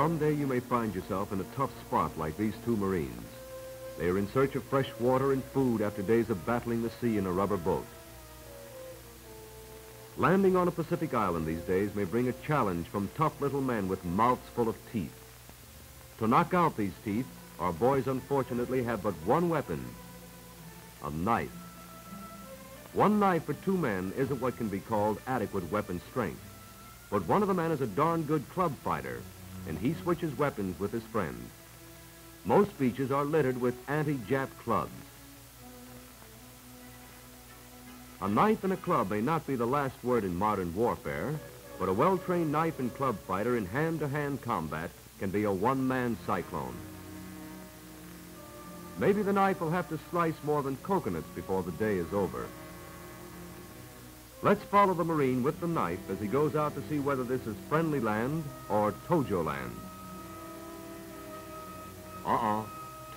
Someday you may find yourself in a tough spot like these two Marines. They are in search of fresh water and food after days of battling the sea in a rubber boat. Landing on a Pacific island these days may bring a challenge from tough little men with mouths full of teeth. To knock out these teeth, our boys unfortunately have but one weapon, a knife. One knife for two men isn't what can be called adequate weapon strength, but one of the men is a darn good club fighter, and he switches weapons with his friends. Most beaches are littered with anti-Jap clubs. A knife and a club may not be the last word in modern warfare, but a well-trained knife and club fighter in hand-to-hand combat can be a one-man cyclone. Maybe the knife will have to slice more than coconuts before the day is over. Let's follow the Marine with the knife as he goes out to see whether this is friendly land or Tojo land.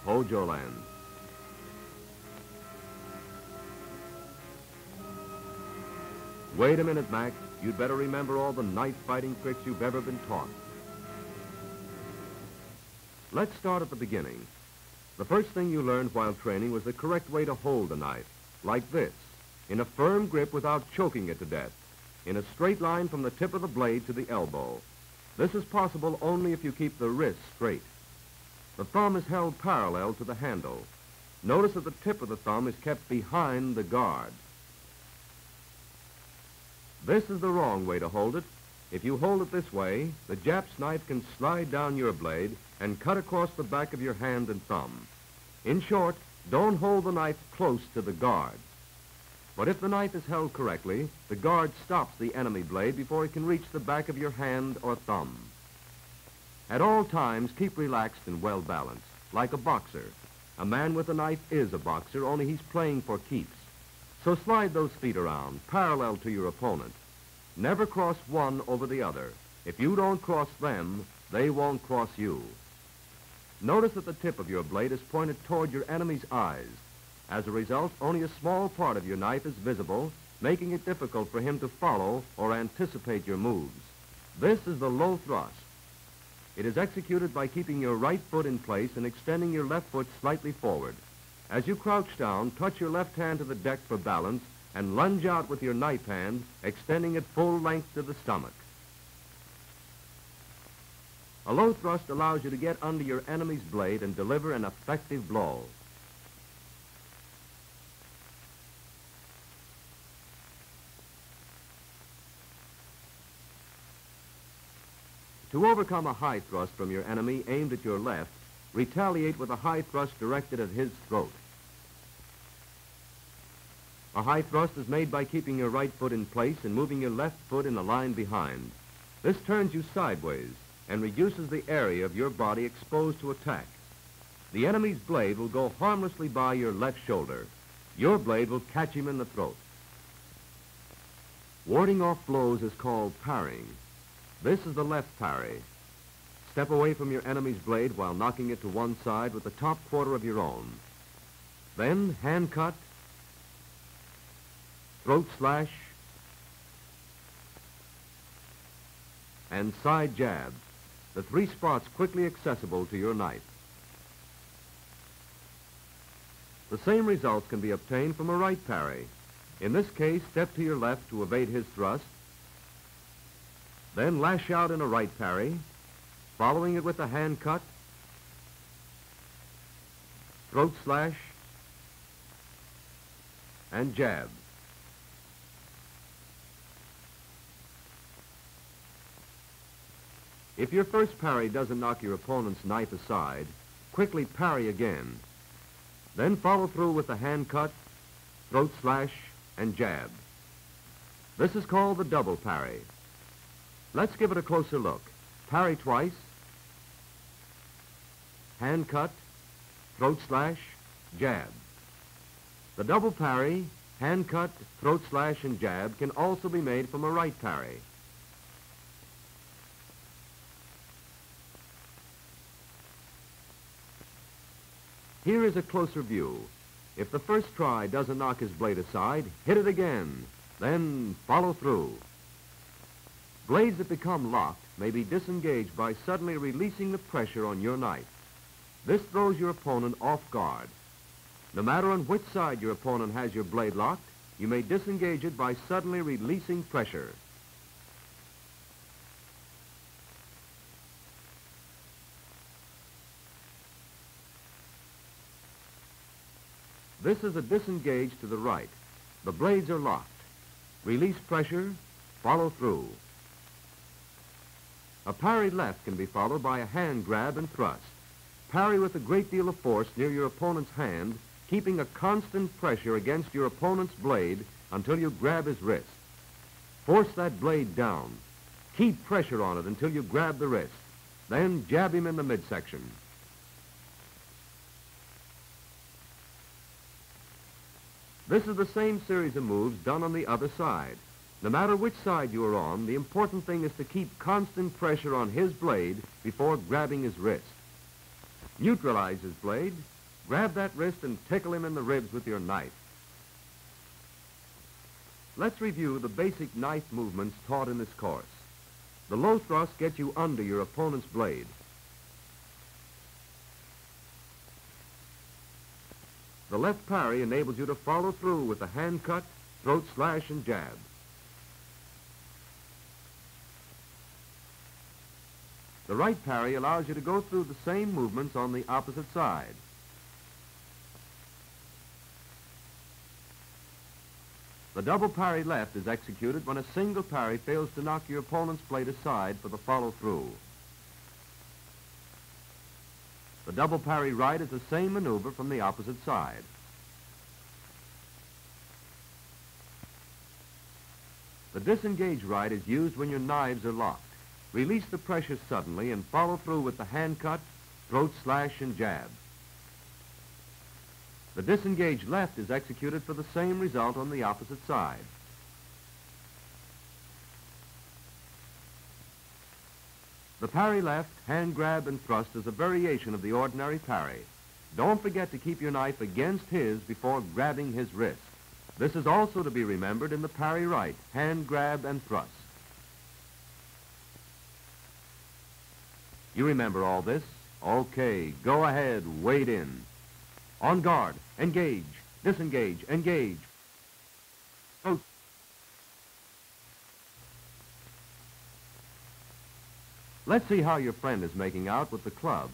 Tojo land. Wait a minute, Mac. You'd better remember all the knife fighting tricks you've ever been taught. Let's start at the beginning. The first thing you learned while training was the correct way to hold a knife, like this, in a firm grip without choking it to death, in a straight line from the tip of the blade to the elbow. This is possible only if you keep the wrist straight. The thumb is held parallel to the handle. Notice that the tip of the thumb is kept behind the guard. This is the wrong way to hold it. If you hold it this way, the Jap's knife can slide down your blade and cut across the back of your hand and thumb. In short, don't hold the knife close to the guard. But if the knife is held correctly, the guard stops the enemy blade before it can reach the back of your hand or thumb. At all times, keep relaxed and well balanced, like a boxer. A man with a knife is a boxer, only he's playing for keeps. So slide those feet around, parallel to your opponent. Never cross one over the other. If you don't cross them, they won't cross you. Notice that the tip of your blade is pointed toward your enemy's eyes. As a result, only a small part of your knife is visible, making it difficult for him to follow or anticipate your moves. This is the low thrust. It is executed by keeping your right foot in place and extending your left foot slightly forward. As you crouch down, touch your left hand to the deck for balance and lunge out with your knife hand, extending it full length to the stomach. A low thrust allows you to get under your enemy's blade and deliver an effective blow. To overcome a high thrust from your enemy aimed at your left, retaliate with a high thrust directed at his throat. A high thrust is made by keeping your right foot in place and moving your left foot in a line behind. This turns you sideways and reduces the area of your body exposed to attack. The enemy's blade will go harmlessly by your left shoulder. Your blade will catch him in the throat. Warding off blows is called parrying. This is the left parry. Step away from your enemy's blade while knocking it to one side with the top quarter of your own. Then hand cut, throat slash, and side jab, the three spots quickly accessible to your knife. The same results can be obtained from a right parry. In this case, step to your left to evade his thrust, then lash out in a right parry, following it with a hand cut, throat slash, and jab. If your first parry doesn't knock your opponent's knife aside, quickly parry again. Then follow through with the hand cut, throat slash, and jab. This is called the double parry. Let's give it a closer look. Parry twice, hand cut, throat slash, jab. The double parry, hand cut, throat slash, and jab can also be made from a right parry. Here is a closer view. If the first try doesn't knock his blade aside, hit it again, then follow through. Blades that become locked may be disengaged by suddenly releasing the pressure on your knife. This throws your opponent off guard. No matter on which side your opponent has your blade locked, you may disengage it by suddenly releasing pressure. This is a disengage to the right. The blades are locked. Release pressure, follow through. A parry left can be followed by a hand grab and thrust. Parry with a great deal of force near your opponent's hand, keeping a constant pressure against your opponent's blade until you grab his wrist. Force that blade down. Keep pressure on it until you grab the wrist. Then jab him in the midsection. This is the same series of moves done on the other side. No matter which side you are on, the important thing is to keep constant pressure on his blade before grabbing his wrist. Neutralize his blade, grab that wrist and tickle him in the ribs with your knife. Let's review the basic knife movements taught in this course. The low thrust gets you under your opponent's blade. The left parry enables you to follow through with the hand cut, throat slash, and jab. The right parry allows you to go through the same movements on the opposite side. The double parry left is executed when a single parry fails to knock your opponent's blade aside for the follow-through. The double parry right is the same maneuver from the opposite side. The disengage right is used when your knives are locked. Release the pressure suddenly and follow through with the hand cut, throat slash, and jab. The disengage left is executed for the same result on the opposite side. The parry left, hand grab, and thrust is a variation of the ordinary parry. Don't forget to keep your knife against his before grabbing his wrist. This is also to be remembered in the parry right, hand grab, and thrust. You remember all this? Okay, go ahead, wade in. On guard, engage, disengage, engage. Oh. Let's see how your friend is making out with the club.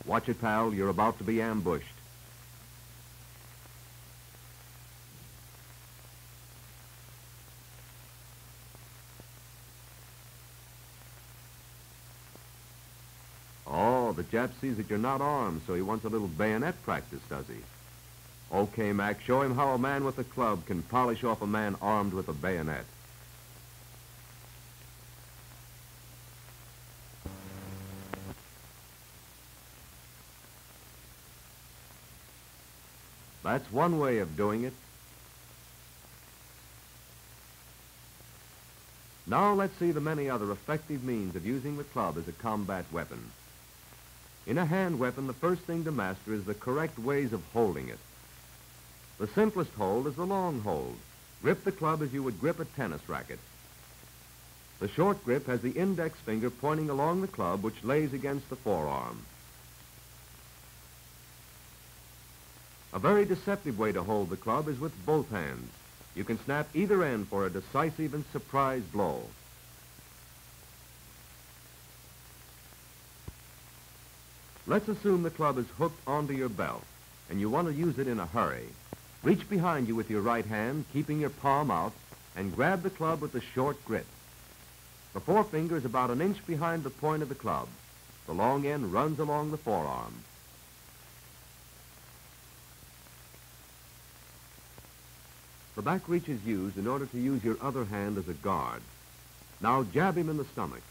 Watch it, pal, you're about to be ambushed. Oh, the Jap sees that you're not armed, so he wants a little bayonet practice, does he? Okay, Mac, show him how a man with a club can polish off a man armed with a bayonet. That's one way of doing it. Now let's see the many other effective means of using the club as a combat weapon. In a hand weapon, the first thing to master is the correct ways of holding it. The simplest hold is the long hold. Grip the club as you would grip a tennis racket. The short grip has the index finger pointing along the club, which lays against the forearm. A very deceptive way to hold the club is with both hands. You can snap either end for a decisive and surprise blow. Let's assume the club is hooked onto your belt, and you want to use it in a hurry. Reach behind you with your right hand, keeping your palm out, and grab the club with the short grip. The forefinger is about an inch behind the point of the club. The long end runs along the forearm. The back reach is used in order to use your other hand as a guard. Now jab him in the stomach.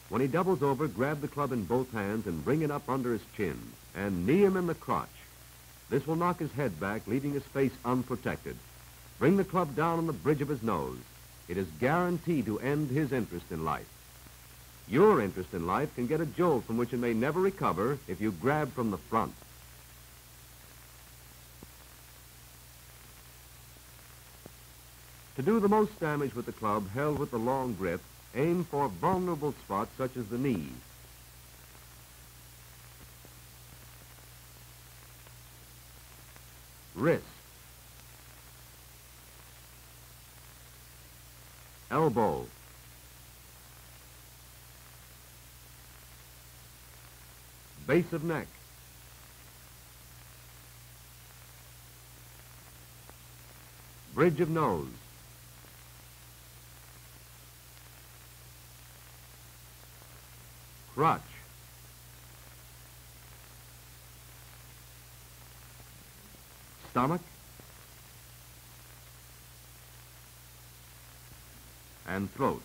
When he doubles over, grab the club in both hands and bring it up under his chin, and knee him in the crotch. This will knock his head back, leaving his face unprotected. Bring the club down on the bridge of his nose. It is guaranteed to end his interest in life. Your interest in life can get a jolt from which it may never recover if you grab from the front. To do the most damage with the club held with the long grip, aim for vulnerable spots such as the knee. Wrist. Elbow. Base of neck. Bridge of nose. Crotch. Stomach. And throat.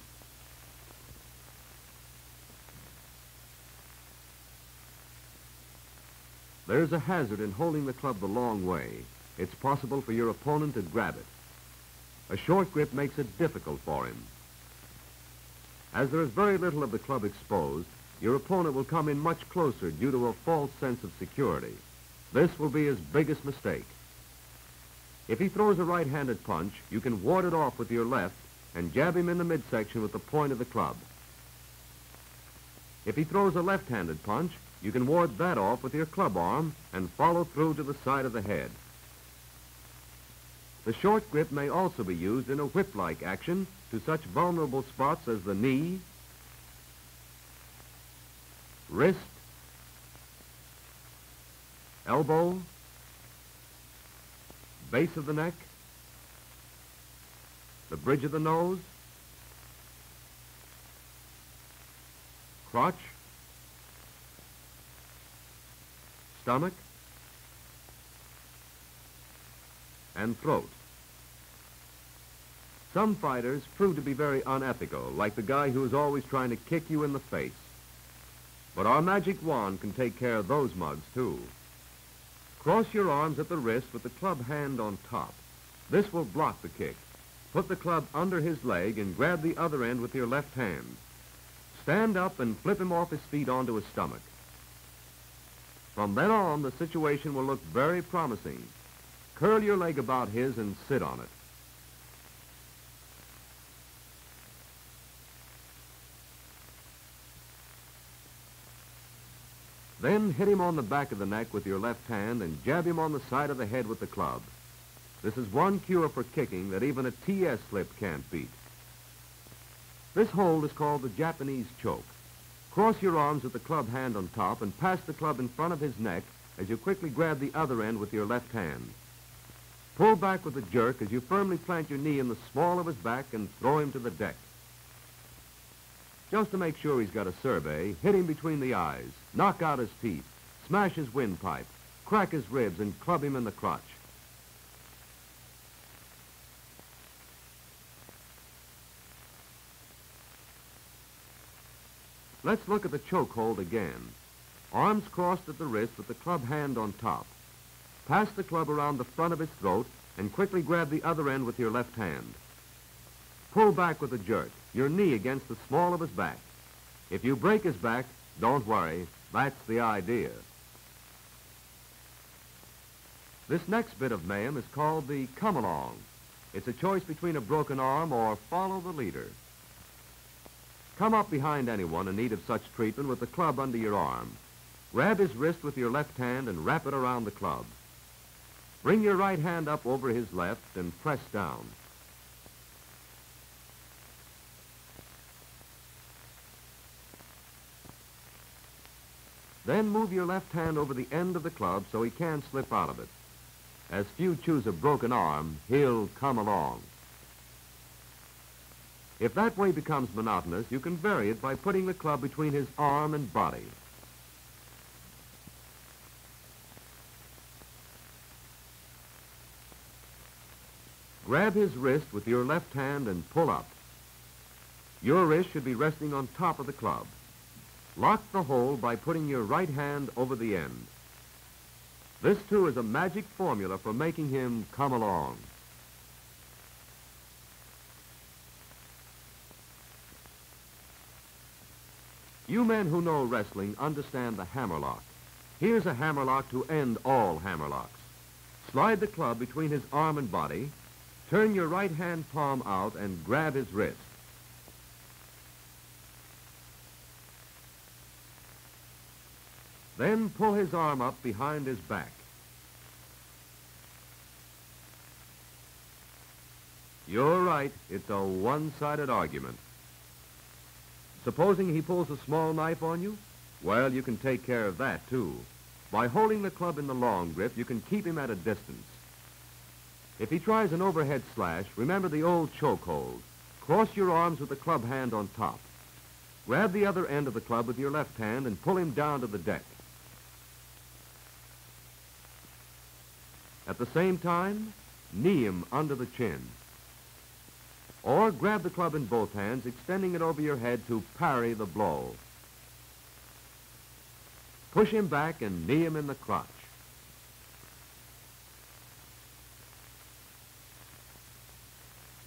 There's a hazard in holding the club the long way. It's possible for your opponent to grab it. A short grip makes it difficult for him. As there is very little of the club exposed, your opponent will come in much closer due to a false sense of security. This will be his biggest mistake. If he throws a right-handed punch, you can ward it off with your left and jab him in the midsection with the point of the club. If he throws a left-handed punch, you can ward that off with your club arm and follow through to the side of the head. The short grip may also be used in a whip-like action to such vulnerable spots as the knee, wrist, elbow, base of the neck, the bridge of the nose, crotch, stomach, and throat. Some fighters prove to be very unethical, like the guy who is always trying to kick you in the face. But our magic wand can take care of those mugs, too. Cross your arms at the wrist with the club hand on top. This will block the kick. Put the club under his leg and grab the other end with your left hand. Stand up and flip him off his feet onto his stomach. From then on, the situation will look very promising. Curl your leg about his and sit on it. Then hit him on the back of the neck with your left hand and jab him on the side of the head with the club. This is one cure for kicking that even a TS slip can't beat. This hold is called the Japanese choke. Cross your arms with the club hand on top and pass the club in front of his neck as you quickly grab the other end with your left hand. Pull back with a jerk as you firmly plant your knee in the small of his back and throw him to the deck. Just to make sure he's got a survey, hit him between the eyes, knock out his teeth, smash his windpipe, crack his ribs, and club him in the crotch. Let's look at the choke hold again. Arms crossed at the wrist with the club hand on top. Pass the club around the front of his throat and quickly grab the other end with your left hand. Pull back with a jerk, your knee against the small of his back. If you break his back, don't worry, that's the idea. This next bit of mayhem is called the come-along. It's a choice between a broken arm or follow the leader. Come up behind anyone in need of such treatment with the club under your arm. Grab his wrist with your left hand and wrap it around the club. Bring your right hand up over his left and press down. Then move your left hand over the end of the club so he can't slip out of it. As few choose a broken arm, he'll come along. If that way becomes monotonous, you can vary it by putting the club between his arm and body. Grab his wrist with your left hand and pull up. Your wrist should be resting on top of the club. Lock the hold by putting your right hand over the end. This, too, is a magic formula for making him come along. You men who know wrestling understand the hammerlock. Here's a hammerlock to end all hammerlocks. Slide the club between his arm and body, Turn your right hand palm out and grab his wrist. Then pull his arm up behind his back. You're right, it's a one-sided argument. Supposing he pulls a small knife on you? Well, you can take care of that, too. By holding the club in the long grip, you can keep him at a distance. If he tries an overhead slash, remember the old chokehold. Cross your arms with the club hand on top. Grab the other end of the club with your left hand and pull him down to the deck. At the same time, knee him under the chin. Or grab the club in both hands, extending it over your head to parry the blow. Push him back and knee him in the crotch.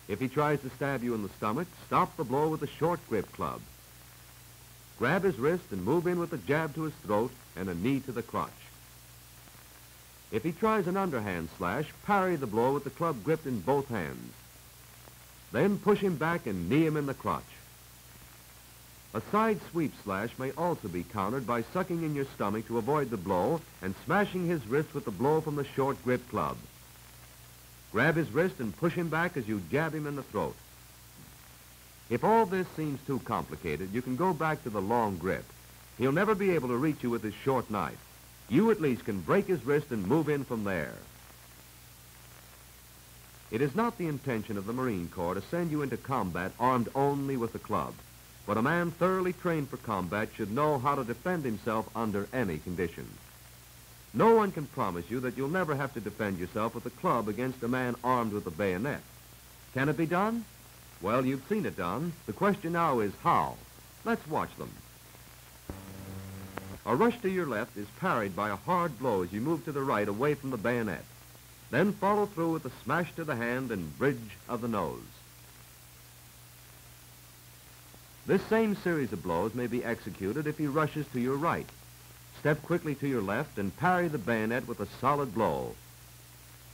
If he tries to stab you in the stomach, stop the blow with a short grip club. Grab his wrist and move in with a jab to his throat and a knee to the crotch. If he tries an underhand slash, parry the blow with the club gripped in both hands. Then push him back and knee him in the crotch. A side sweep slash may also be countered by sucking in your stomach to avoid the blow and smashing his wrist with the blow from the short grip club. Grab his wrist and push him back as you jab him in the throat. If all this seems too complicated, you can go back to the long grip. He'll never be able to reach you with his short knife. You at least can break his wrist and move in from there. It is not the intention of the Marine Corps to send you into combat armed only with the club, but a man thoroughly trained for combat should know how to defend himself under any conditions. No one can promise you that you'll never have to defend yourself with a club against a man armed with a bayonet. Can it be done? Well, you've seen it done. The question now is how. Let's watch them. A rush to your left is parried by a hard blow as you move to the right away from the bayonet. Then follow through with a smash to the hand and bridge of the nose. This same series of blows may be executed if he rushes to your right. Step quickly to your left and parry the bayonet with a solid blow.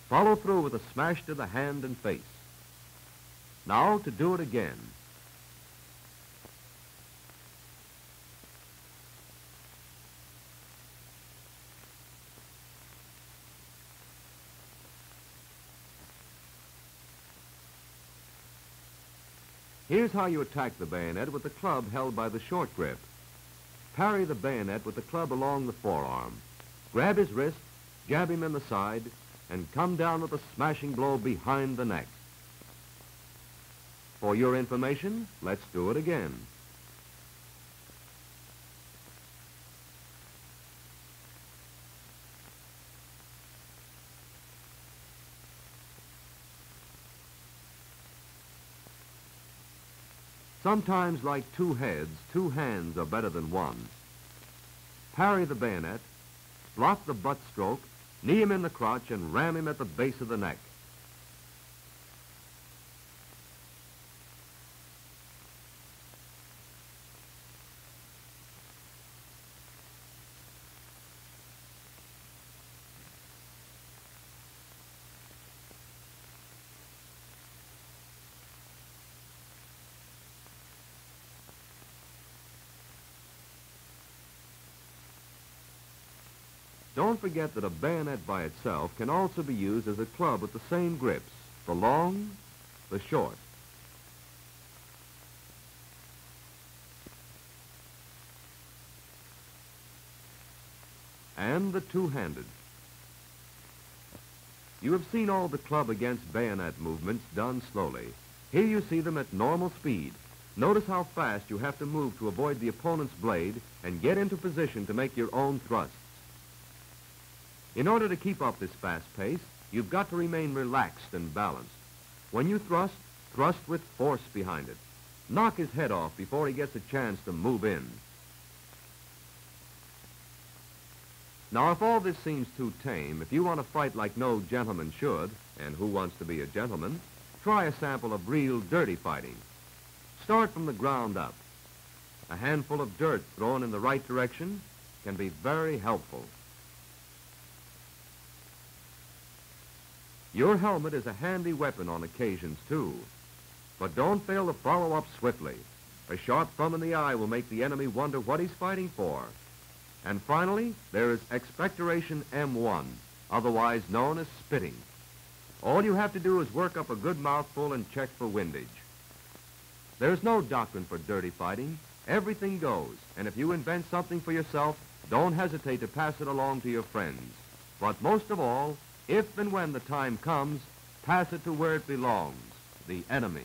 Follow through with a smash to the hand and face. Now to do it again. Here's how you attack the bayonet with the club held by the short grip. Parry the bayonet with the club along the forearm. Grab his wrist, jab him in the side, and come down with a smashing blow behind the neck. For your information, let's do it again. Sometimes, like two heads, two hands are better than one. Parry the bayonet, block the butt stroke, knee him in the crotch, and ram him at the base of the neck. Don't forget that a bayonet by itself can also be used as a club with the same grips, the long, the short. And the two-handed. You have seen all the club against bayonet movements done slowly. Here you see them at normal speed. Notice how fast you have to move to avoid the opponent's blade and get into position to make your own thrusts. In order to keep up this fast pace, you've got to remain relaxed and balanced. When you thrust, thrust with force behind it. Knock his head off before he gets a chance to move in. Now, if all this seems too tame, if you want to fight like no gentleman should, and who wants to be a gentleman, try a sample of real dirty fighting. Start from the ground up. A handful of dirt thrown in the right direction can be very helpful. Your helmet is a handy weapon on occasions, too. But don't fail to follow up swiftly. A sharp thumb in the eye will make the enemy wonder what he's fighting for. And finally, there is expectoration M1, otherwise known as spitting. All you have to do is work up a good mouthful and check for windage. There's no doctrine for dirty fighting. Everything goes, and if you invent something for yourself, don't hesitate to pass it along to your friends. But most of all, if and when the time comes, pass it to where it belongs, the enemy.